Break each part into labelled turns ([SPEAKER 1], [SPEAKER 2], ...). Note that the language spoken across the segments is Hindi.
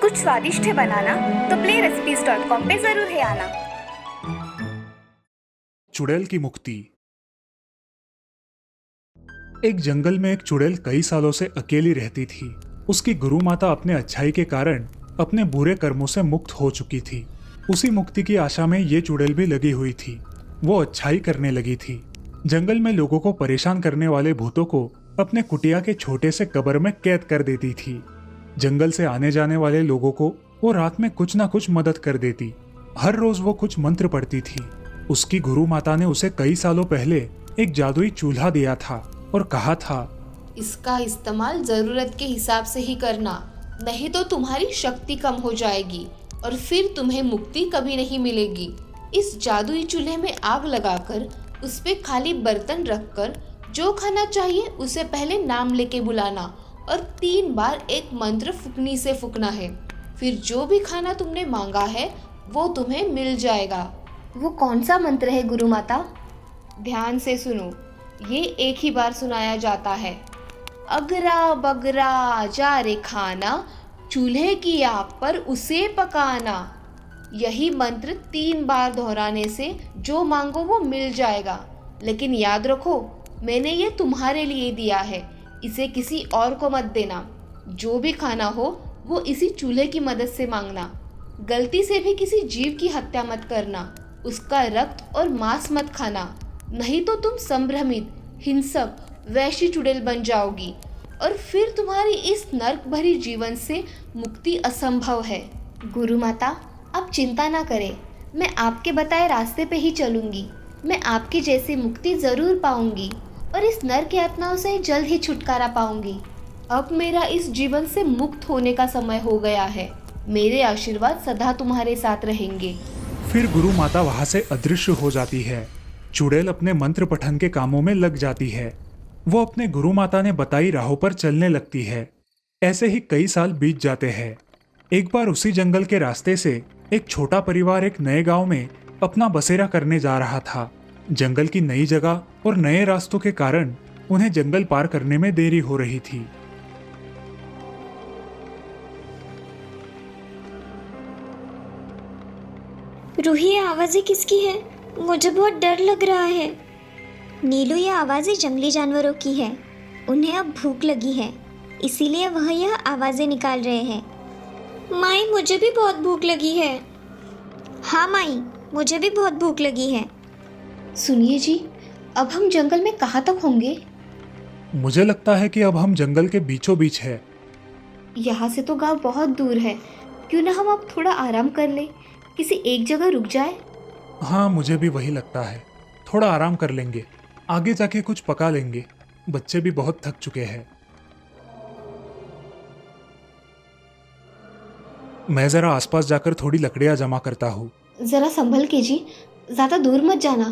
[SPEAKER 1] कुछ स्वादिष्ट है बनाना तो playrecipes.com पे जरूर है आना।
[SPEAKER 2] चुड़ैल की मुक्ति। एक जंगल में एक चुड़ैल कई सालों से अकेली रहती थी। उसकी गुरु माता अपने अच्छाई के कारण अपने बुरे कर्मों से मुक्त हो चुकी थी। उसी मुक्ति की आशा में ये चुड़ैल भी लगी हुई थी। वो अच्छाई करने लगी थी। जंगल में लोगों को परेशान करने वाले भूतों को अपने कुटिया के छोटे से कब्र में कैद कर देती थी। जंगल से आने जाने वाले लोगों को वो रात में कुछ ना कुछ मदद कर देती। हर रोज वो कुछ मंत्र पढ़ती थी। उसकी गुरु माता ने उसे कई सालों पहले एक जादुई चूल्हा दिया था और कहा था,
[SPEAKER 3] इसका इस्तेमाल जरूरत के हिसाब से ही करना, नहीं तो तुम्हारी शक्ति कम हो जाएगी और फिर तुम्हें मुक्ति कभी नहीं मिलेगी। इस जादुई चूल्हे में आग लगाकर उस पे खाली बर्तन रखकर जो खाना चाहिए उसे पहले नाम लेके बुलाना और 3 बार एक मंत्र फूकनी से फूकना है। फिर जो भी खाना तुमने मांगा है वो तुम्हें मिल जाएगा।
[SPEAKER 4] वो कौन सा मंत्र है गुरु माता?
[SPEAKER 3] ध्यान से सुनो, ये एक ही बार सुनाया जाता है। अगरा बगरा जा रे खाना, चूल्हे की आग पर उसे पकाना। यही मंत्र 3 बार दोहराने से जो मांगो वो मिल जाएगा। लेकिन याद रखो, मैंने ये तुम्हारे लिए दिया है, इसे किसी और को मत देना। जो भी खाना हो वो इसी चूल्हे की मदद से मांगना। गलती से भी किसी जीव की हत्या मत करना, उसका रक्त और मांस मत खाना, नहीं तो तुम संभ्रमित, हिंसक, वैशी चुड़ैल बन जाओगी और फिर तुम्हारी इस नर्क भरी जीवन से मुक्ति असंभव है।
[SPEAKER 4] गुरु माता, आप चिंता ना करें, मैं आपके बताए रास्ते पे ही चलूंगी। मैं आपके जैसी मुक्ति जरूर पाऊंगी और इस नर्क यातनाओं से जल्द ही छुटकारा पाऊंगी।
[SPEAKER 3] अब मेरा इस जीवन से मुक्त होने का समय हो गया है। मेरे आशीर्वाद सदा तुम्हारे साथ रहेंगे।
[SPEAKER 2] फिर गुरु माता वहां से अदृश्य हो जाती है। चुड़ैल अपने मंत्र पठन के कामों में लग जाती है। वो अपने गुरु माता ने बताई राहों पर चलने लगती है। ऐसे ही कई साल बीत जाते हैं। एक बार उसी जंगल के रास्ते से एक छोटा परिवार एक नए गांव में अपना बसेरा करने जा रहा था। जंगल की नई जगह और नए रास्तों के कारण उन्हें जंगल पार करने में देरी हो रही थी।
[SPEAKER 5] रूही, ये आवाज़ें किसकी है? मुझे बहुत डर लग रहा है। नीलू, ये आवाज़ें जंगली जानवरों की है। उन्हें अब भूख लगी है, इसीलिए वह यह आवाज़ें निकाल रहे हैं। माई, मुझे भी बहुत भूख लगी है। हाँ माई, मुझे भी बहुत भूख लगी है।
[SPEAKER 4] सुनिए जी, अब हम जंगल में कहाँ तक होंगे?
[SPEAKER 2] मुझे लगता है कि अब हम जंगल के बीचों बीच है।
[SPEAKER 4] यहाँ से तो गांव बहुत दूर है, क्यों ना हम अब थोड़ा आराम कर ले, किसी एक जगह रुक जाए।
[SPEAKER 2] हाँ, मुझे भी वही लगता है। थोड़ा आराम कर लेंगे, आगे जाके कुछ पका लेंगे। बच्चे भी बहुत थक चुके हैं। मैं जरा आसपास जाकर थोड़ी लकड़ियां जमा करता हूँ।
[SPEAKER 4] जरा संभल के जी, ज्यादा दूर मत जाना,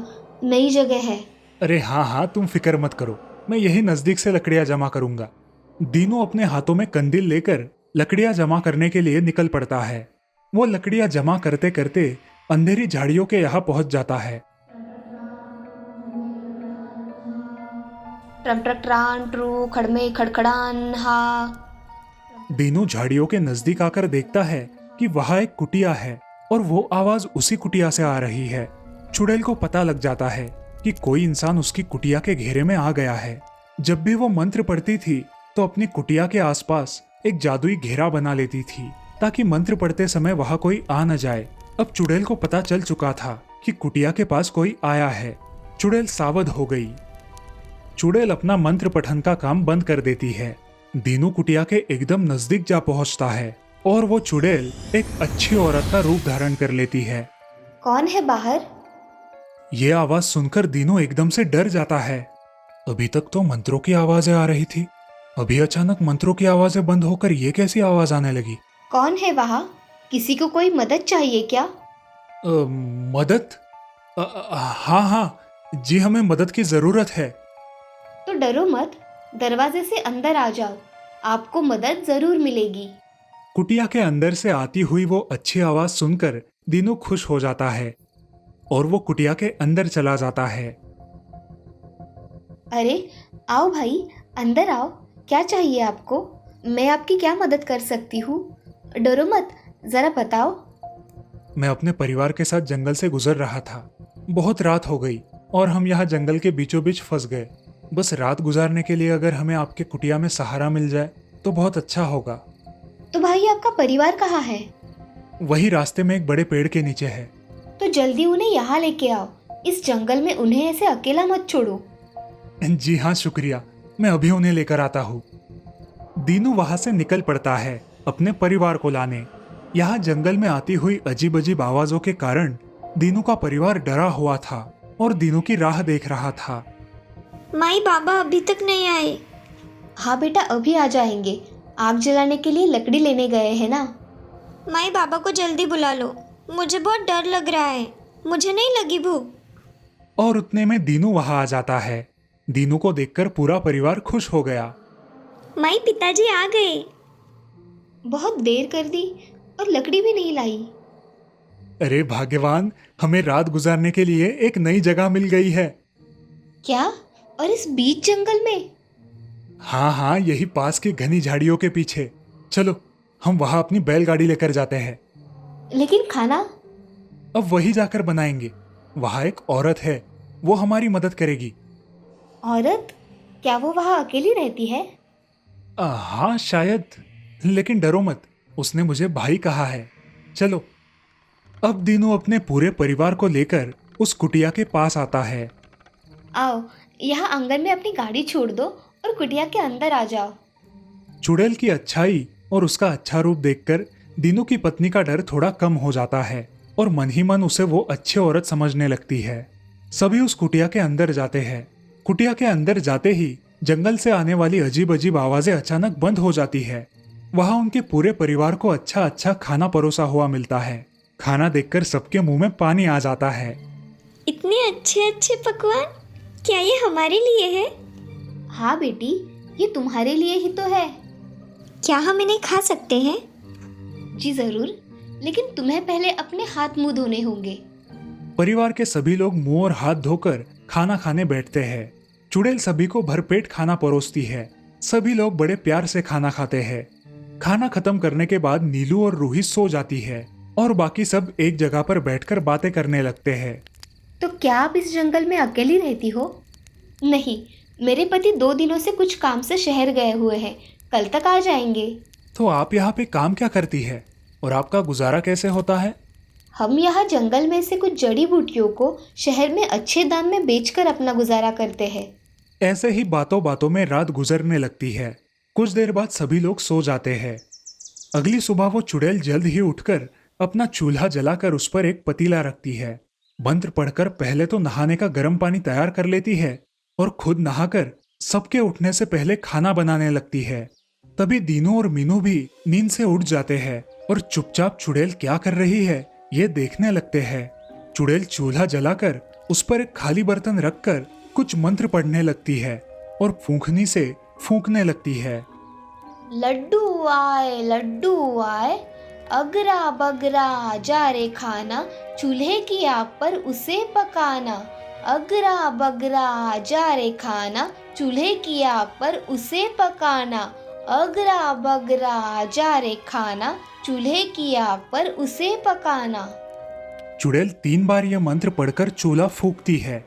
[SPEAKER 4] नई जगह है।
[SPEAKER 2] अरे हाँ हाँ, तुम फिक्र मत करो, मैं यही नजदीक से लकड़ियां जमा करूंगा। दीनू अपने हाथों में कंदील लेकर लकड़ियां जमा करने के लिए निकल पड़ता है। वो लकड़ियां जमा करते करते अंधेरी झाड़ियों के यहाँ पहुंच जाता है।
[SPEAKER 4] ट्रक ट्रक ट्रान ट्रू खड़मे खड़खड़ान हा।
[SPEAKER 2] दीनू झाड़ियों के नजदीक आकर देखता है कि वहां एक कुटिया है और वो आवाज उसी कुटिया से आ रही है। चुड़ैल को पता लग जाता है कि कोई इंसान उसकी कुटिया के घेरे में आ गया है। जब भी वो मंत्र पढ़ती थी तो अपनी कुटिया के आसपास एक जादुई घेरा बना लेती थी ताकि मंत्र पढ़ते समय वहां कोई आ न जाए। अब चुड़ैल को पता चल चुका था कि कुटिया के पास कोई आया है। चुड़ैल सावध हो गई। चुड़ैल अपना मंत्र पठन का काम बंद कर देती है। दीनू कुटिया के एकदम नजदीक जा पहुंचता है और वो चुड़ैल एक अच्छी औरत का रूप धारण कर लेती है।
[SPEAKER 4] कौन है बाहर?
[SPEAKER 2] ये आवाज सुनकर दीनू एकदम से डर जाता है। अभी तक तो मंत्रों की आवाजें आ रही थी, अभी अचानक मंत्रों की आवाजें बंद होकर ये कैसी आवाज आने लगी?
[SPEAKER 4] कौन है वहाँ? किसी को कोई मदद चाहिए क्या?
[SPEAKER 2] मदद? हाँ हाँ जी, हमें मदद की जरूरत है।
[SPEAKER 4] तो डरो मत, दरवाजे से अंदर आ जाओ, आपको मदद जरूर मिलेगी।
[SPEAKER 2] कुटिया के अंदर से आती हुई वो अच्छी आवाज सुनकर दीनू खुश हो जाता है और वो कुटिया के अंदर चला जाता है।
[SPEAKER 4] अरे, आओ भाई, अंदर आओ। क्या चाहिए आपको? मैं आपकी क्या मदद कर सकती हूँ? डरो मत, ज़रा बताओ।
[SPEAKER 2] मैं अपने परिवार के साथ जंगल से गुजर रहा था। बहुत रात हो गई और हम यहाँ जंगल के बीचों बीच फंस गए। बस रात गुजारने के लिए अगर हमें आपके कुटिया में सहारा मिल जाए तो बहुत अच्छा होगा।
[SPEAKER 4] तो भाई, आपका परिवार कहाँ है?
[SPEAKER 2] वही रास्ते में एक बड़े पेड़ के नीचे है।
[SPEAKER 4] तो जल्दी उन्हें यहाँ लेके आओ। इस जंगल में उन्हें ऐसे अकेला मत छोड़ो।
[SPEAKER 2] जी हाँ, शुक्रिया, मैं अभी उन्हें लेकर आता हूँ। दीनू वहां से निकल पड़ता है अपने परिवार को लाने। यहाँ जंगल में आती हुई अजीब अजीब आवाजों के कारण दीनू का परिवार डरा हुआ था और दीनू की राह देख रहा था।
[SPEAKER 5] माई बाबा अभी तक नहीं आए।
[SPEAKER 4] हाँ बेटा, अभी आ जाएंगे। आग जलाने के लिए लकड़ी लेने गए हैं ना।
[SPEAKER 5] माई बाबा को जल्दी बुला लो, मुझे बहुत डर लग रहा है। मुझे नहीं लगी भूख।
[SPEAKER 2] और उतने में दीनू वहां आ जाता है। दीनू को देखकर पूरा परिवार खुश हो गया।
[SPEAKER 5] माई पिताजी आ गए।
[SPEAKER 4] बहुत देर कर दी और लकड़ी भी नहीं लाई।
[SPEAKER 2] अरे भाग्यवान, हमें रात गुजारने के लिए एक नई जगह मिल गई है।
[SPEAKER 4] क्या? और इस बीच जंगल में?
[SPEAKER 2] हाँ हाँ, यही पास की घनी झाड़ियों के पीछे। चलो, हम वहां अपनी बैलगाड़ी लेकर जाते हैं।
[SPEAKER 4] लेकिन खाना?
[SPEAKER 2] अब वही जाकर बनाएंगे। वहां एक औरत है, वो हमारी मदद करेगी।
[SPEAKER 4] औरत? क्या वो वहाँ अकेली रहती है?
[SPEAKER 2] हाँ शायद, लेकिन डरो मत, उसने मुझे भाई कहा है। चलो। अब दीनू अपने पूरे परिवार को लेकर उस कुटिया के पास आता है।
[SPEAKER 4] आओ, यहाँ आंगन में अपनी गाड़ी छोड़ दो और कुटिया के अंदर आ जाओ।
[SPEAKER 2] चुड़ैल की अच्छाई और उसका अच्छा रूप देखकर दीनू की पत्नी का डर थोड़ा कम हो जाता है और मन ही मन उसे वो अच्छी औरत समझने लगती है। सभी उस कुटिया के अंदर जाते हैं। कुटिया के अंदर जाते ही जंगल से आने वाली अजीब अजीब आवाजें अचानक बंद हो जाती है। वहां उनके पूरे परिवार को अच्छा अच्छा खाना परोसा हुआ मिलता है। खाना देखकर सबके मुंह में पानी आ जाता है।
[SPEAKER 5] इतने अच्छे अच्छे पकवान, क्या ये हमारे लिए है?
[SPEAKER 4] हाँ बेटी, ये तुम्हारे लिए ही तो है।
[SPEAKER 5] क्या हम इन्हें खा सकते हैं?
[SPEAKER 4] जी जरूर, लेकिन तुम्हें पहले अपने हाथ मुंह धोने होंगे।
[SPEAKER 2] परिवार के सभी लोग मुंह और हाथ धोकर खाना खाने बैठते हैं। चुड़ैल सभी को भरपेट खाना परोसती है। सभी लोग बड़े प्यार से खाना खाते हैं। खाना खत्म करने के बाद नीलू और रूही सो जाती है और बाकी सब एक जगह पर बैठकर बातें करने लगते हैं।
[SPEAKER 4] तो क्या आप इस जंगल में अकेली रहती हो? नहीं, मेरे पति 2 दिनों से कुछ काम से शहर गए हुए हैं, कल तक आ जाएंगे।
[SPEAKER 2] तो आप यहाँ पे काम क्या करती है और आपका गुजारा कैसे होता है?
[SPEAKER 4] हम यहाँ जंगल में से कुछ जड़ी बूटियों को शहर में अच्छे दाम में बेचकर अपना गुजारा करते हैं।
[SPEAKER 2] ऐसे ही बातों बातों में रात गुजरने लगती है। कुछ देर बाद सभी लोग सो जाते हैं। अगली सुबह वो चुड़ैल जल्द ही उठकर अपना चूल्हा जलाकर उस पर एक पतीला रखती है। मंत्र पढ़कर पहले तो नहाने का गर्म पानी तैयार कर लेती है और खुद नहाकर सबके उठने से पहले खाना बनाने लगती है। तभी दीनू और मीनू भी नींद से उठ जाते हैं और चुपचाप चुड़ैल क्या कर रही है ये देखने लगते हैं। चुड़ैल चूल्हा जलाकर उस पर एक खाली बर्तन रखकर कुछ मंत्र पढ़ने लगती है और फूंकनी से फूंकने लगती है।
[SPEAKER 4] लड्डू आए, अगरा बगरा जा रे खाना, चूल्हे की आग पर उसे पकाना। अगरा बगरा जा रे खाना, चूल्हे की आग पर उसे पकाना। अगरा बगरा जा रे खाना, चूल्हे की आग पर उसे पकाना।
[SPEAKER 2] चुड़ैल 3 बार यह मंत्र पढ़कर चूल्हा फूंकती है।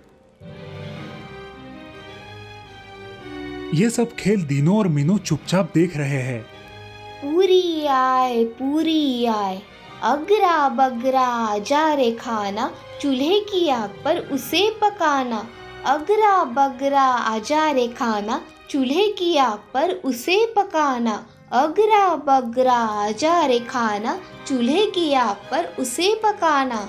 [SPEAKER 2] ये सब खेल दीनू और मीनू चुपचाप देख रहे हैं।
[SPEAKER 4] पूरी आए, अगरा बगरा जा रे खाना, चूल्हे की आग पर उसे पकाना। अगरा बगरा जा रे खाना, चूल्हे की आग पर उसे पकाना। अगरा बगरा जा रे खाना, चूल्हे की आग पर उसे पकाना।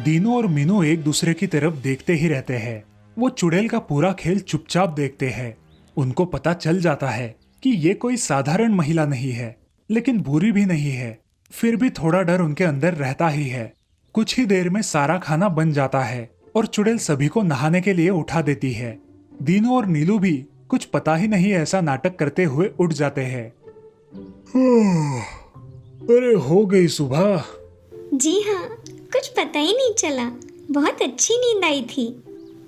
[SPEAKER 2] दीनू और मीनू एक दूसरे की तरफ देखते ही रहते हैं। वो चुड़ैल का पूरा खेल चुपचाप देखते हैं। उनको पता चल जाता है कि ये कोई साधारण महिला नहीं है, लेकिन बुरी भी नहीं है। फिर भी थोड़ा डर उनके अंदर रहता ही है। कुछ ही देर में सारा खाना बन जाता है और चुड़ैल सभी को नहाने के लिए उठा देती है। दीनू और नीलू भी कुछ पता ही नहीं ऐसा नाटक करते हुए उठ जाते हैं। अरे हो गई सुबह।
[SPEAKER 5] जी हाँ, कुछ पता ही नहीं चला। बहुत अच्छी नींद आई थी।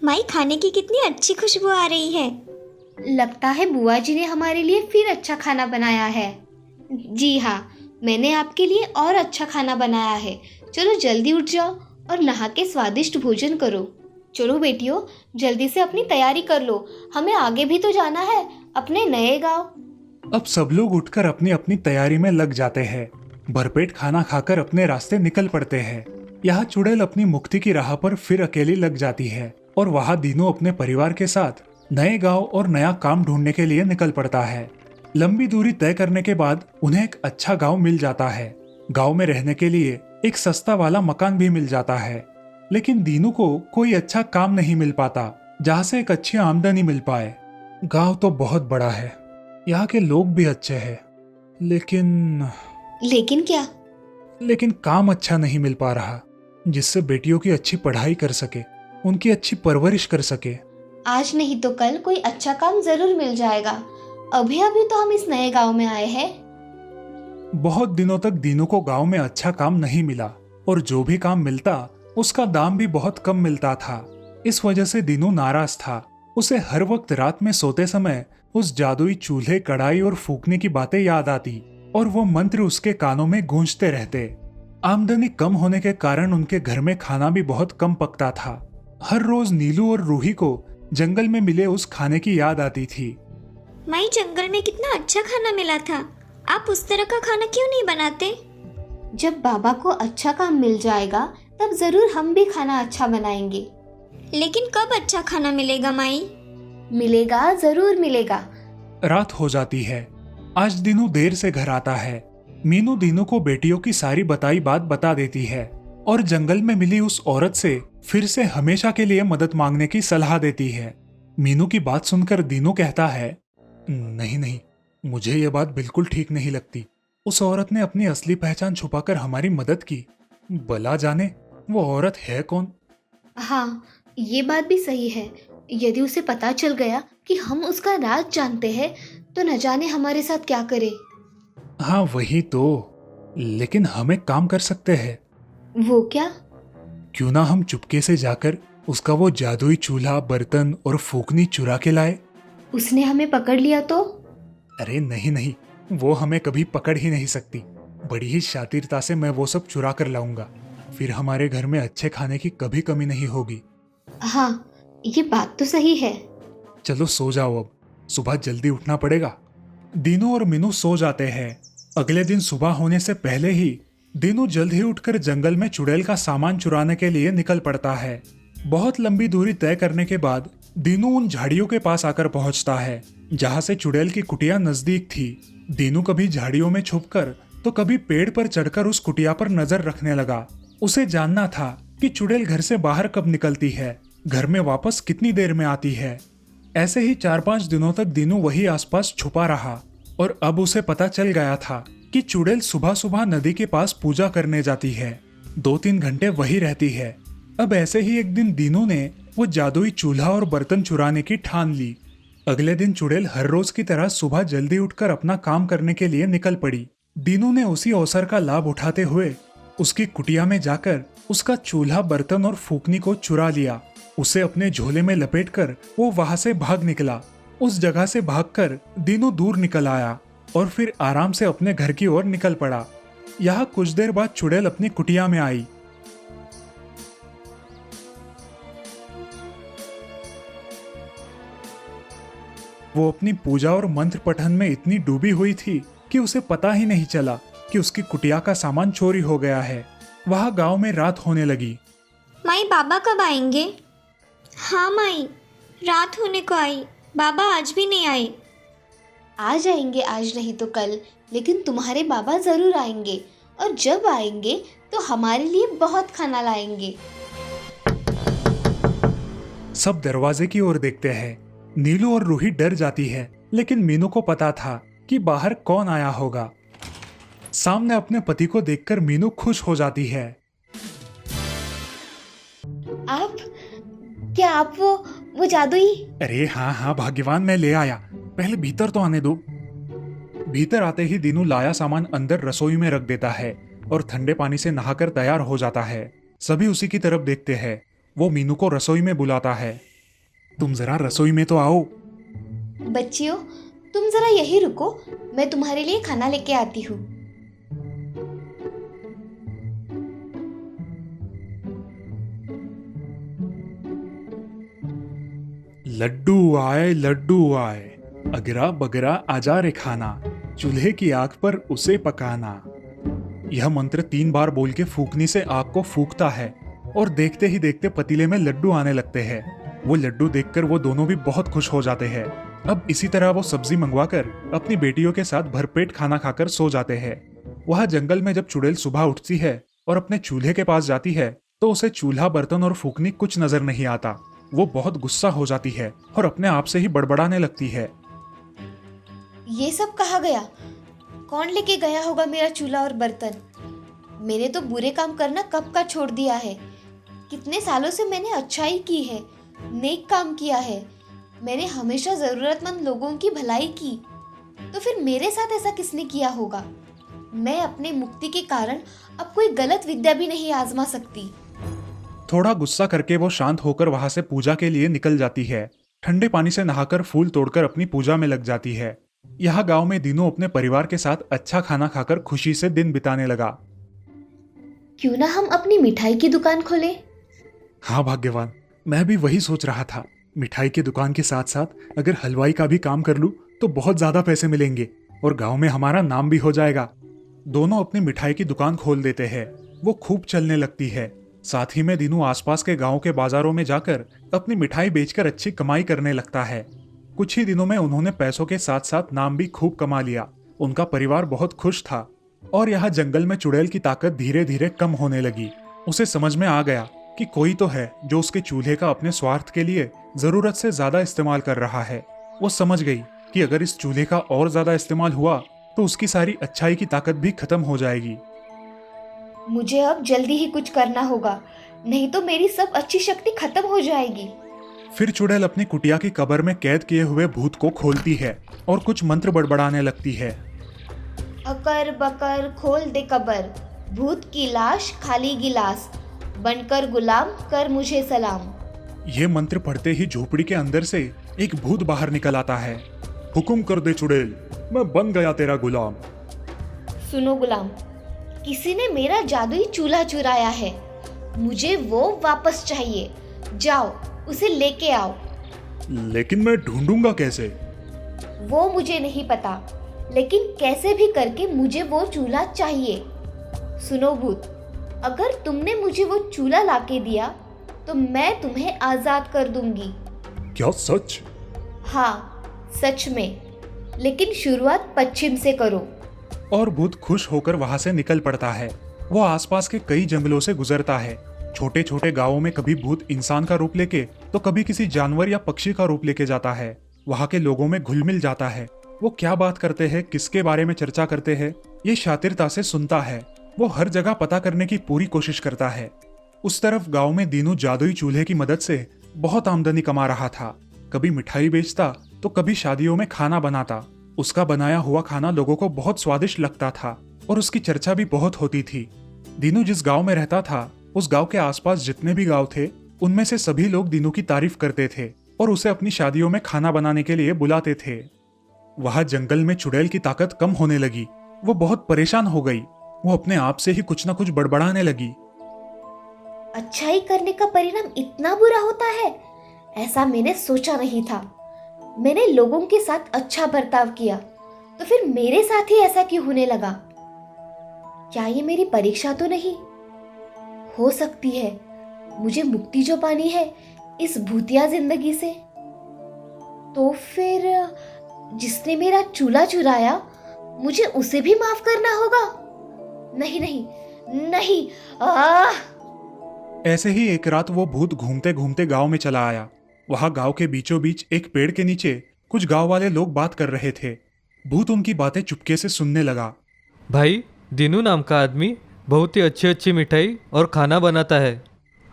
[SPEAKER 5] माई, खाने की कितनी अच्छी खुशबू आ रही है।
[SPEAKER 3] लगता है बुआ जी ने हमारे लिए फिर अच्छा खाना बनाया है। जी हाँ, मैंने आपके लिए और अच्छा खाना बनाया है। चलो जल्दी उठ जाओ और नहा के स्वादिष्ट भोजन करो। चलो बेटियों, जल्दी से अपनी तैयारी कर लो, हमें आगे भी तो जाना है, अपने नए गांव।
[SPEAKER 2] अब सब लोग उठकर अपनी अपनी तैयारी में लग जाते हैं। भरपेट खाना खाकर अपने रास्ते निकल पड़ते हैं। यहाँ चुड़ैल अपनी मुक्ति की राह पर फिर अकेली लग जाती है और वहाँ दीनू अपने परिवार के साथ नए गांव और नया काम ढूंढने के लिए निकल पड़ता है। लंबी दूरी तय करने के बाद उन्हें एक अच्छा गांव मिल जाता है। गांव में रहने के लिए एक सस्ता वाला मकान भी मिल जाता है, लेकिन दीनू को कोई अच्छा काम नहीं मिल पाता जहाँ से एक अच्छी आमदनी मिल पाए। गांव तो बहुत बड़ा है, यहाँ के लोग भी अच्छे हैं,
[SPEAKER 3] लेकिन क्या?
[SPEAKER 2] लेकिन काम अच्छा नहीं मिल पा रहा जिससे बेटियों की अच्छी पढ़ाई कर सके, उनकी अच्छी परवरिश कर सके।
[SPEAKER 3] आज नहीं तो कल कोई अच्छा काम जरूर मिल जाएगा। अभी अभी तो हम इस नए गांव में आए हैं।
[SPEAKER 2] बहुत दिनों तक दीनू को गांव में अच्छा काम नहीं मिला और जो भी काम मिलता उसका दाम भी बहुत कम मिलता था। इस वजह से दीनू नाराज था। उसे हर वक्त रात में सोते समय उस जादुई चूल्हे, कढ़ाई और फूकने की बातें याद आती और वो मंत्र उसके कानों में गूंजते रहते। आमदनी कम होने के कारण उनके घर में खाना भी बहुत कम पकता था। हर रोज नीलू और रूही को जंगल में मिले उस खाने की याद आती थी।
[SPEAKER 5] माई, जंगल में कितना अच्छा खाना मिला था। आप उस तरह का खाना क्यों नहीं बनाते?
[SPEAKER 3] जब बाबा को अच्छा काम मिल जाएगा तब जरूर हम भी खाना अच्छा बनाएंगे।
[SPEAKER 5] लेकिन कब अच्छा खाना मिलेगा माई?
[SPEAKER 3] मिलेगा, जरूर मिलेगा।
[SPEAKER 2] रात हो जाती है। आज दीनू देर से घर आता है। मीनू दीनू को बेटियों की सारी बताई बात बता देती है और जंगल में मिली उस औरत से फिर से हमेशा के लिए मदद मांगने की सलाह देती है। मीनू की बात सुनकर दीनू कहता है, नहीं नहीं, मुझे ये बात बिल्कुल ठीक नहीं लगती। उस औरत ने अपनी असली पहचान छुपाकर हमारी मदद की। भला जाने वो औरत है कौन।
[SPEAKER 3] हाँ, ये बात भी सही है। यदि उसे पता चल गया कि हम उसका राज जानते हैं तो न जाने हमारे साथ क्या करे।
[SPEAKER 2] हाँ वही तो, लेकिन हम एक काम कर सकते हैं।
[SPEAKER 3] वो क्या?
[SPEAKER 2] क्यों ना हम चुपके से जाकर उसका वो जादुई चूल्हा, बर्तन और फूकनी चुरा के लाए।
[SPEAKER 3] उसने हमें पकड़ लिया तो?
[SPEAKER 2] अरे नहीं नहीं, वो हमें कभी पकड़ ही नहीं सकती। बड़ी ही शातिरता से मैं वो सब चुरा कर लाऊंगा। फिर हमारे घर में अच्छे खाने की कभी कमी नहीं होगी।
[SPEAKER 3] हाँ, ये बात तो सही है।
[SPEAKER 2] चलो सो जाओ, अब सुबह जल्दी उठना पड़ेगा। दीनू और मीनू सो जाते हैं। अगले दिन सुबह होने से पहले ही दीनू जल्द ही उठकर जंगल में चुड़ैल का सामान चुराने के लिए निकल पड़ता है। बहुत लंबी दूरी तय करने के बाद दीनू उन झाड़ियों के पास आकर पहुंचता है जहां से चुड़ैल की कुटिया नजदीक थी। दीनू कभी झाड़ियों में छुपकर तो कभी पेड़ पर चढ़कर उस कुटिया पर नजर रखने लगा। उसे जानना था कि चुड़ैल घर से बाहर कब निकलती है, घर में वापस कितनी देर में आती है। ऐसे ही 4-5 दिनों तक दीनू वही आसपास छुपा रहा और अब उसे पता चल गया था कि चुड़ैल सुबह सुबह नदी के पास पूजा करने जाती है। 2-3 घंटे वही रहती है। अब ऐसे ही एक दिन दीनू ने वो जादुई चूल्हा और बर्तन चुराने की ठान ली। अगले दिन चुड़ैल हर रोज की तरह सुबह जल्दी उठकर अपना काम करने के लिए निकल पड़ी। दीनू ने उसी अवसर का लाभ उठाते हुए उसकी कुटिया में जाकर उसका चूल्हा, बर्तन और फूकनी को चुरा लिया। उसे अपने झोले में लपेटकर वो वहां से भाग निकला। उस जगह से भागकर दीनू दूर निकल आया और फिर आराम से अपने घर की ओर निकल पड़ा। यहाँ कुछ देर बाद चुड़ैल अपनी कुटिया में आई। वो अपनी पूजा और मंत्र पठन में इतनी डूबी हुई थी कि उसे पता ही नहीं चला कि उसकी कुटिया का सामान चोरी हो गया है। वहाँ गांव में रात होने लगी।
[SPEAKER 5] माई, बाबा कब आएंगे? हाँ माई, रात होने को आई, बाबा आज भी नहीं आए।
[SPEAKER 3] आ जाएंगे, आज नहीं तो कल, लेकिन तुम्हारे बाबा जरूर आएंगे और जब आएंगे तो हमारे लिए बहुत खाना लाएंगे।
[SPEAKER 2] सब दरवाजे की ओर देखते हैं। नीलू और रूही डर जाती है, लेकिन मीनू को पता था कि बाहर कौन आया होगा। सामने अपने पति को देखकर मीनू खुश हो जाती है।
[SPEAKER 3] आप क्या आप वो जादुई?
[SPEAKER 2] अरे हाँ हाँ भाग्यवान, मैं ले आया। पहले भीतर तो आने दो। भीतर आते ही दीनू लाया सामान अंदर रसोई में रख देता है और ठंडे पानी से नहाकर तैयार हो जाता है। सभी उसी की तरफ देखते हैं। वो मीनू को रसोई में बुलाता है। तुम जरा रसोई में तो आओ।
[SPEAKER 4] बच्चियों, तुम जरा यही रुको, मैं तुम्हारे लिए खाना लेके आती हूँ।
[SPEAKER 2] लड्डू आए, अगरा बगरा आजा रे खाना, चूल्हे की आग पर उसे पकाना। यह मंत्र 3 बार बोल के फूकनी से आग को फूकता है और देखते ही देखते पतीले में लड्डू आने लगते हैं। वो लड्डू देखकर वो दोनों भी बहुत खुश हो जाते हैं। अब इसी तरह वो सब्जी मंगवाकर अपनी बेटियों के साथ भरपेट खाना खाकर सो जाते हैं। वह जंगल में जब चुड़ैल सुबह उठती है और अपने चूल्हे के पास जाती है तो उसे चूल्हा, बर्तन और फूकनी कुछ नजर नहीं आता। वो बहुत गुस्सा हो जाती है और अपने आप से ही बड़बड़ाने लगती है।
[SPEAKER 4] ये सब कहाँ गया? कौन लेके गया होगा मेरा चूल्हा और बर्तन? मैंने तो बुरे काम करना कब का छोड़ दिया है। कितने सालों से मैंने अच्छाई की है, नेक काम किया है। मैंने हमेशा जरूरतमंद लोगों की भलाई की, तो फिर मेरे साथ ऐसा किसने किया होगा? मैं अपने मुक्ति के कारण अब कोई गलत विद्या भी नहीं आजमा सकती।
[SPEAKER 2] थोड़ा गुस्सा करके वो शांत होकर वहां से पूजा के लिए निकल जाती है। ठंडे पानी से नहाकर फूल तोड़कर अपनी पूजा में लग जाती है। यहाँ गांव में दीनू अपने परिवार के साथ अच्छा खाना खाकर खुशी से दिन बिताने लगा।
[SPEAKER 4] क्यों ना हम अपनी मिठाई की दुकान खोलें?
[SPEAKER 2] हाँ भाग्यवान, मैं भी वही सोच रहा था। मिठाई की दुकान के साथ साथ अगर हलवाई का भी काम कर लूं तो बहुत ज्यादा पैसे मिलेंगे और गांव में हमारा नाम भी हो जाएगा। दोनों अपनी मिठाई की दुकान खोल देते हैं। वो खूब चलने लगती है। साथ ही में दीनू आसपास के गांव के बाजारों में जाकर अपनी मिठाई बेचकर अच्छी कमाई करने लगता है। कुछ ही दिनों में उन्होंने पैसों के साथ साथ नाम भी खूब कमा लिया। उनका परिवार बहुत खुश था और यहाँ जंगल में चुड़ैल की ताकत धीरे धीरे कम होने लगी। उसे समझ में आ गया कि कोई तो है जो उसके चूल्हे का अपने स्वार्थ के लिए जरूरत से ज्यादा इस्तेमाल कर रहा है। वो समझ गई कि अगर इस चूल्हे का और ज्यादा इस्तेमाल हुआ तो उसकी सारी अच्छाई की ताकत भी खत्म हो जाएगी।
[SPEAKER 4] मुझे अब जल्दी ही कुछ करना होगा, नहीं तो मेरी सब अच्छी शक्ति खत्म हो जाएगी।
[SPEAKER 2] फिर चुड़ैल अपनी कुटिया की कब्र में कैद किए हुए भूत को खोलती है और कुछ मंत्र बड़बड़ाने लगती है।
[SPEAKER 4] अकर बकर खोल दे कब्र, भूत की लाश खाली गिलास, बनकर गुलाम कर मुझे सलाम।
[SPEAKER 2] ये मंत्र पढ़ते ही झोपड़ी के अंदर से एक भूत बाहर निकल आता है। हुक्म कर दे चुड़ैल, मैं बन गया तेरा गुलाम।
[SPEAKER 4] सुनो गुलाम, किसी ने मेरा जादुई चूल्हा चुराया है, मुझे वो वापस चाहिए। जाओ उसे लेके आओ।
[SPEAKER 2] लेकिन मैं ढूंढूंगा कैसे?
[SPEAKER 4] वो मुझे नहीं पता, लेकिन कैसे भी करके मुझे वो चूल्हा चाहिए। सुनो भूत, अगर तुमने मुझे वो चूल्हा लाके दिया तो मैं तुम्हें आजाद कर दूंगी।
[SPEAKER 2] क्या सच?
[SPEAKER 4] हाँ सच में, लेकिन शुरुआत पश्चिम से करो।
[SPEAKER 2] और भूत खुश होकर वहां से निकल पड़ता है। वो आसपास के कई जंगलों से गुजरता है। छोटे छोटे गांवों में कभी भूत इंसान का रूप लेके तो कभी किसी जानवर या पक्षी का रूप लेके जाता है। वहां के लोगों में घुल मिल जाता है। वो क्या बात करते हैं, किसके बारे में चर्चा करते हैं, ये शातिरता से सुनता है। वो हर जगह पता करने की पूरी कोशिश करता है। उस तरफ गांव में दीनू जादुई चूल्हे की मदद से बहुत आमदनी कमा रहा था। कभी मिठाई बेचता तो कभी शादियों में खाना बनाता। उसका बनाया हुआ खाना लोगों को बहुत स्वादिष्ट लगता था और उसकी चर्चा भी बहुत होती थी। दीनू जिस गांव में रहता था, उस गांव के आसपास जितने भी गांव थे, उनमें से सभी लोग दीनू की तारीफ करते थे और उसे अपनी शादियों में खाना बनाने के लिए बुलाते थे। वहां जंगल में चुड़ैल की ताकत कम होने लगी। वो बहुत परेशान हो गई। वो अपने आप से ही कुछ न कुछ बड़बड़ाने लगी।
[SPEAKER 4] अच्छाई करने का परिणाम इतना बुरा होता है, ऐसा मैंने सोचा नहीं था। मैंने लोगों के साथ अच्छा बर्ताव किया, तो फिर मेरे साथ ही ऐसा क्यों होने लगा? क्या ये मेरी परीक्षा तो नहीं? हो सकती है मुझे मुक्ति जो पानी है इस भूतिया जिंदगी से। तो फिर जिसने मेरा चूल्हा चुराया, मुझे उसे भी माफ करना होगा। नहीं नहीं नहीं।
[SPEAKER 2] ऐसे ही एक रात वो भूत घूमते घूमते गांव में चला आया। वहां गांव के बीचों बीच एक पेड़ के नीचे कुछ गांव वाले लोग बात कर रहे थे। भूत उनकी बातें चुपके से सुनने लगा।
[SPEAKER 6] भाई, दीनू नाम का आदमी बहुत ही अच्छी अच्छी मिठाई और खाना बनाता है।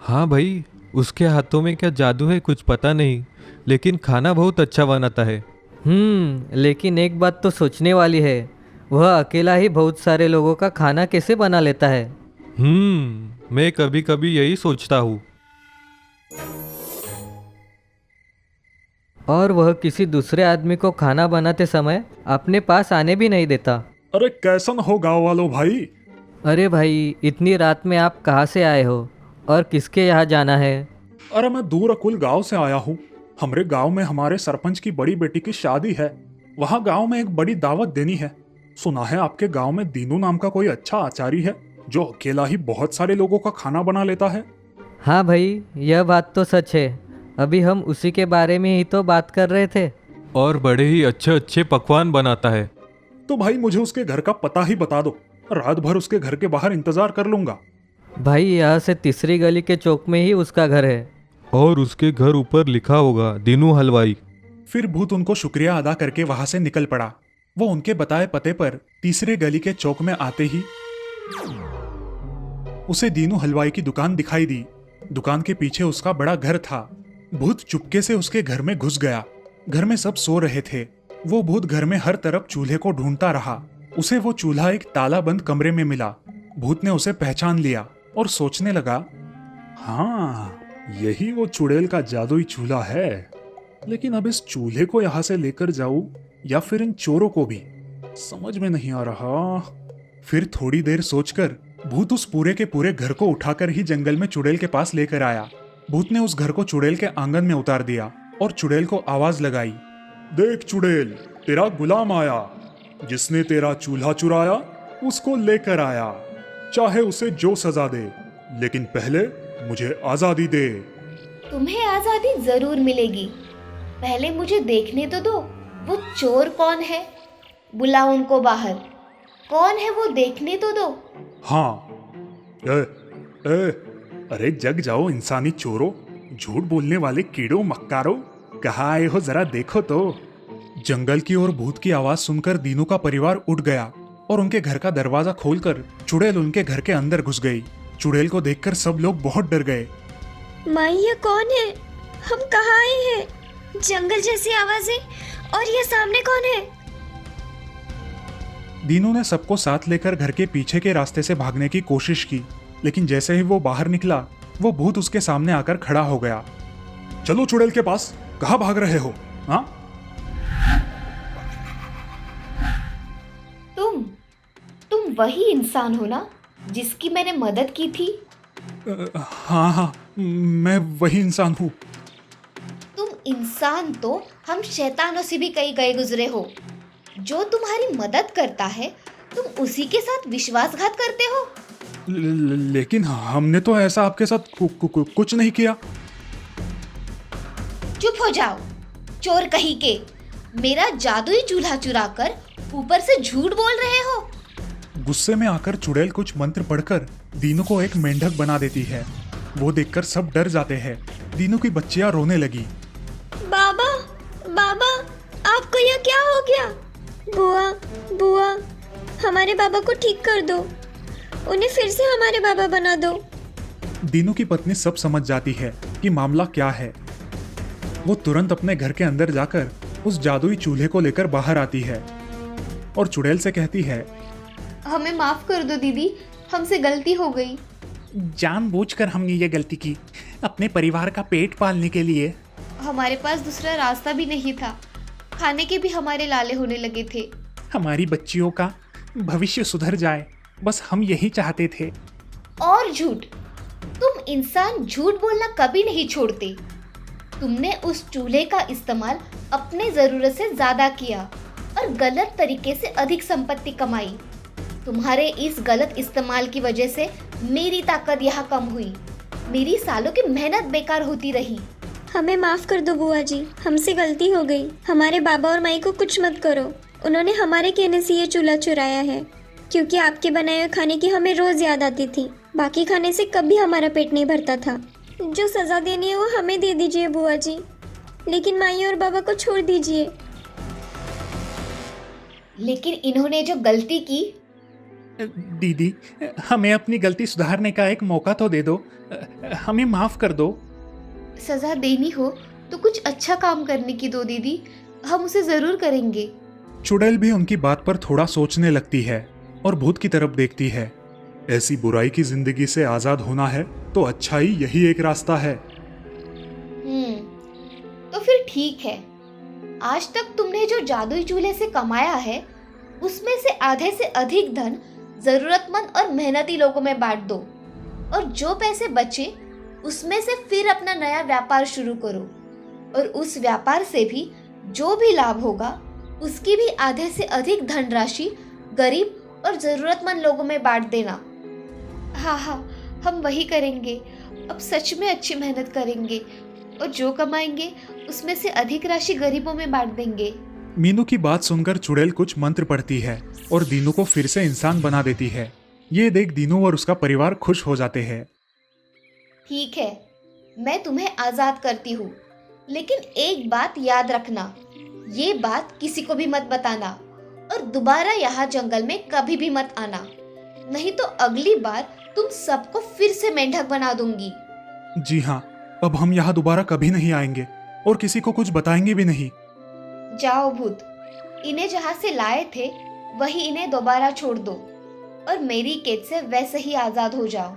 [SPEAKER 6] हाँ भाई, उसके हाथों में क्या जादू है कुछ पता नहीं, लेकिन खाना बहुत अच्छा बनाता है।
[SPEAKER 7] लेकिन एक बात तो सोचने वाली है, वह अकेला ही बहुत सारे लोगों का खाना कैसे बना लेता है?
[SPEAKER 6] मैं कभी कभी यही सोचता हूँ।
[SPEAKER 7] और वह किसी दूसरे आदमी को खाना बनाते समय अपने पास आने भी नहीं देता।
[SPEAKER 2] अरे कैसन हो गाँव वालों भाई?
[SPEAKER 7] अरे भाई, इतनी रात में आप कहाँ से आए हो और किसके यहाँ जाना है?
[SPEAKER 2] अरे मैं दूर अकुल गांव से आया हूँ। हमारे गांव में हमारे सरपंच की बड़ी बेटी की शादी है। वहाँ गांव में एक बड़ी दावत देनी है। सुना है आपके गांव में दीनू नाम का कोई अच्छा आचारी है जो अकेला ही बहुत सारे लोगों का खाना बना लेता है।
[SPEAKER 7] हाँ भाई, यह बात तो सच है। अभी हम उसी के बारे में ही तो बात कर रहे थे।
[SPEAKER 6] और बड़े ही अच्छे अच्छे पकवान बनाता है।
[SPEAKER 2] तो भाई मुझे उसके घर का पता ही बता दो, रात भर उसके घर के बाहर इंतजार कर लूंगा।
[SPEAKER 7] भाई, यहाँ से तीसरी गली के चौक में ही उसका घर है।
[SPEAKER 6] और उसके घर ऊपर लिखा होगा दीनू हलवाई।
[SPEAKER 2] फिर भूत उनको शुक्रिया अदा करके वहां से निकल पड़ा। वो उनके बताए पते पर तीसरे गली के चौक में आते ही उसे दीनू हलवाई की दुकान दिखाई दी। दुकान के पीछे उसका बड़ा घर था। भूत चुपके से उसके घर में घुस गया। घर में सब सो रहे थे। वो भूत घर में हर तरफ चूल्हे को ढूंढता रहा। उसे वो चूल्हा एक ताला बंद कमरे में मिला। भूत ने उसे पहचान लिया और सोचने लगा, हाँ यही वो चुड़ैल का जादुई चूल्हा है। लेकिन अब इस चूल्हे को यहां से लेकर जाऊं या फिर इन चोरों को भी, समझ में नहीं आ रहा। फिर थोड़ी देर सोचकर भूत उस पूरे के पूरे घर को उठाकर ही जंगल में चुड़ैल के पास लेकर आया। भूत ने उस घर को चुड़ैल के आंगन में उतार दिया और चुड़ैल को आवाज लगाई, देख चुड़ैल, तेरा गुलाम आया। जिसने तेरा चूल्हा चुराया उसको लेकर आया। चाहे उसे जो सजा दे, लेकिन पहले मुझे आजादी दे।
[SPEAKER 4] तुम्हें आजादी जरूर मिलेगी। पहले मुझे देखने तो दो, वो चोर कौन है। बुलाओ उनको बाहर। कौन है वो देखने तो दो।
[SPEAKER 2] हाँ, ए, ए, अरे जग जाओ इंसानी चोरों, झूठ बोलने वाले कीड़ों मक्कारों, कहाँ आए हो जरा देखो तो। जंगल की ओर भूत की आवाज सुनकर दीनू का परिवार उठ गया और उनके घर का दरवाजा खोलकर चुड़ैल उनके घर के अंदर घुस गई। चुड़ैल को देखकर सब लोग बहुत डर गए।
[SPEAKER 5] माई, ये कौन है? हम कहाँ आए हैं? जंगल जैसी आवाजें, और ये सामने कौन है?
[SPEAKER 2] दीनू ने सबको साथ लेकर घर के पीछे के रास्ते से भागने की कोशिश की, लेकिन जैसे ही वो बाहर निकला वो भूत उसके सामने आकर खड़ा हो गया। चलो चुड़ैल के पास, कहाँ भाग रहे हो? हाँ,
[SPEAKER 4] तुम वही इंसान हो ना जिसकी मैंने मदद की थी?
[SPEAKER 2] हाँ हाँ, मैं वही इंसान हूँ।
[SPEAKER 4] तुम इंसान तो हम शैतानों से भी कई गए गुजरे हो। जो तुम्हारी मदद करता है तुम उसी के साथ विश्वासघात करते हो।
[SPEAKER 2] लेकिन हमने तो ऐसा आपके साथ कुछ नहीं किया।
[SPEAKER 4] चुप हो जाओ, चोर कहीं के। मेरा जादुई चूल्हा चुराकर ऊपर से झूठ बोल रहे हो।
[SPEAKER 2] गुस्से में आकर चुड़ैल कुछ मंत्र पढ़कर दीनू को एक मेंढक बना देती है। वो देखकर सब डर जाते हैं। दीनू की बच्चियां रोने लगी।
[SPEAKER 5] बाबा, बाबा, आपको यह क्या हो गया? बुआ, बुआ, हमारे बाबा को ठीक कर दो। उन्हें फिर से हमारे बाबा बना दो।
[SPEAKER 2] दीनू की पत्नी सब समझ जाती है कि मामला क्या है। वो तुरंत अपने घर के अंदर जाकर उस जादुई चूल्हे को लेकर बाहर आती है और चुड़ैल से कहती है,
[SPEAKER 3] हमें माफ कर दो दीदी, हमसे गलती हो गई।
[SPEAKER 2] जानबूझकर हमने ये गलती की, अपने परिवार का पेट पालने के लिए।
[SPEAKER 3] हमारे पास दूसरा रास्ता भी नहीं था। खाने के भी हमारे लाले होने लगे थे।
[SPEAKER 2] हमारी बच्चियों का भविष्य सुधर जाए, बस हम यही चाहते थे।
[SPEAKER 4] और झूठ, तुम इंसान झूठ बोलना कभी नहीं छोड़ते। तुमने उस चूल्हे का इस्तेमाल अपने जरूरत से ज्यादा किया और गलत तरीके से अधिक संपत्ति कमाई। तुम्हारे इस गलत इस्तेमाल की वजह से मेरी ताकत यहाँ कम हुई। मेरी सालों की मेहनत बेकार होती रही।
[SPEAKER 5] हमें माफ कर दो बुआ जी, हमसे गलती हो गई। हमारे बाबा और माई को कुछ मत करो। उन्होंने हमारे कहने से ये चूल्हा चुराया है, क्योंकि आपके बनाए हुए खाने की हमें रोज याद आती थी। बाकी खाने से कभी हमारा पेट नहीं भरता था। जो सजा देनी है वो हमें दे दीजिए बुआ जी, लेकिन माई और बाबा को छोड़ दीजिए।
[SPEAKER 4] लेकिन इन्होंने जो गलती की।
[SPEAKER 2] दीदी, हमें अपनी गलती सुधारने का एक मौका तो दे दो। हमें माफ कर दो।
[SPEAKER 3] सजा देनी हो तो कुछ अच्छा काम करने की दो दीदी, हम उसे जरूर करेंगे।
[SPEAKER 2] चुड़ैल भी उनकी बात पर थोड़ा सोचने लगती है और भूत की तरफ देखती है। ऐसी बुराई की जिंदगी से आजाद होना है तो अच्छाई यही एक रास्ता है।
[SPEAKER 3] तो फिर ठीक है, आज तक तुमने जो जादुई चूल्हे से कमाया है, उसमें से आधे से अधिक धन जरूरतमंद और मेहनती लोगों में बांट दो, और जो पैसे बचे उसमें से फिर अपना नया व्यापार शुरू करो, और उस व्यापार से भी जो भी लाभ होगा उसकी भी आधे से अधिक धनराशि गरीब और जरूरतमंद लोगों में बांट देना। हाँ हाँ, हम वही करेंगे। अब सच में अच्छी मेहनत करेंगे और जो कमाएंगे उसमें से अधिक राशि गरीबों में बांट देंगे।
[SPEAKER 2] मीनू की बात सुनकर चुड़ैल कुछ मंत्र पढ़ती है और दीनू को फिर से इंसान बना देती है। ये देख दीनू और उसका परिवार खुश हो जाते हैं।
[SPEAKER 3] ठीक है, मैं तुम्हें आजाद करती हूँ, लेकिन एक बात याद रखना, ये बात किसी को भी मत बताना और दोबारा यहाँ जंगल में कभी भी मत आना, नहीं तो अगली बार तुम सबको फिर से मेंढक बना दूंगी।
[SPEAKER 2] जी हाँ, अब हम यहाँ दोबारा कभी नहीं आएंगे और किसी को कुछ बताएंगे भी नहीं।
[SPEAKER 3] जाओ भूत, इन्हें जहाँ से लाए थे वही इन्हें दोबारा छोड़ दो और मेरी कैद से वैसे ही आजाद हो जाओ।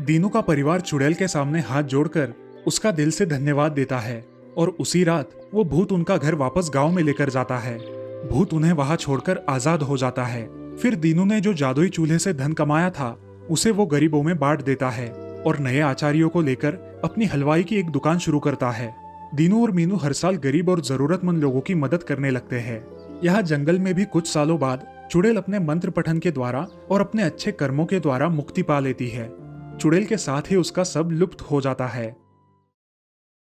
[SPEAKER 2] दीनू का परिवार चुड़ैल के सामने हाथ जोड़कर उसका दिल से धन्यवाद देता है और उसी रात वो भूत उनका घर वापस गांव में लेकर जाता है। भूत उन्हें वहां छोड़कर आजाद हो जाता है। फिर दीनू ने जो जादुई चूल्हे से धन कमाया था उसे वो गरीबों में बांट देता है और नए आचार्यों को लेकर अपनी हलवाई की एक दुकान शुरू करता है। दीनू और मीनू हर साल गरीब और जरूरतमंद लोगों की मदद करने लगते हैं। यहाँ जंगल में भी कुछ सालों बाद चुड़ैल अपने मंत्र पठन के द्वारा और अपने अच्छे कर्मों के द्वारा मुक्ति पा लेती है। चुड़ैल के साथ ही उसका सब लुप्त हो जाता है।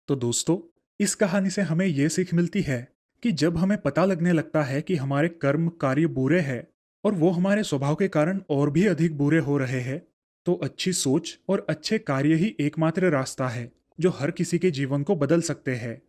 [SPEAKER 2] तो दोस्तों, इस कहानी से हमें ये सीख मिलती है कि जब हमें पता लगने लगता है कि हमारे कर्म कार्य बुरे हैं और वो हमारे स्वभाव के कारण और भी अधिक बुरे हो रहे हैं, तो अच्छी सोच और अच्छे कार्य ही एकमात्र रास्ता है जो हर किसी के जीवन को बदल सकते हैं।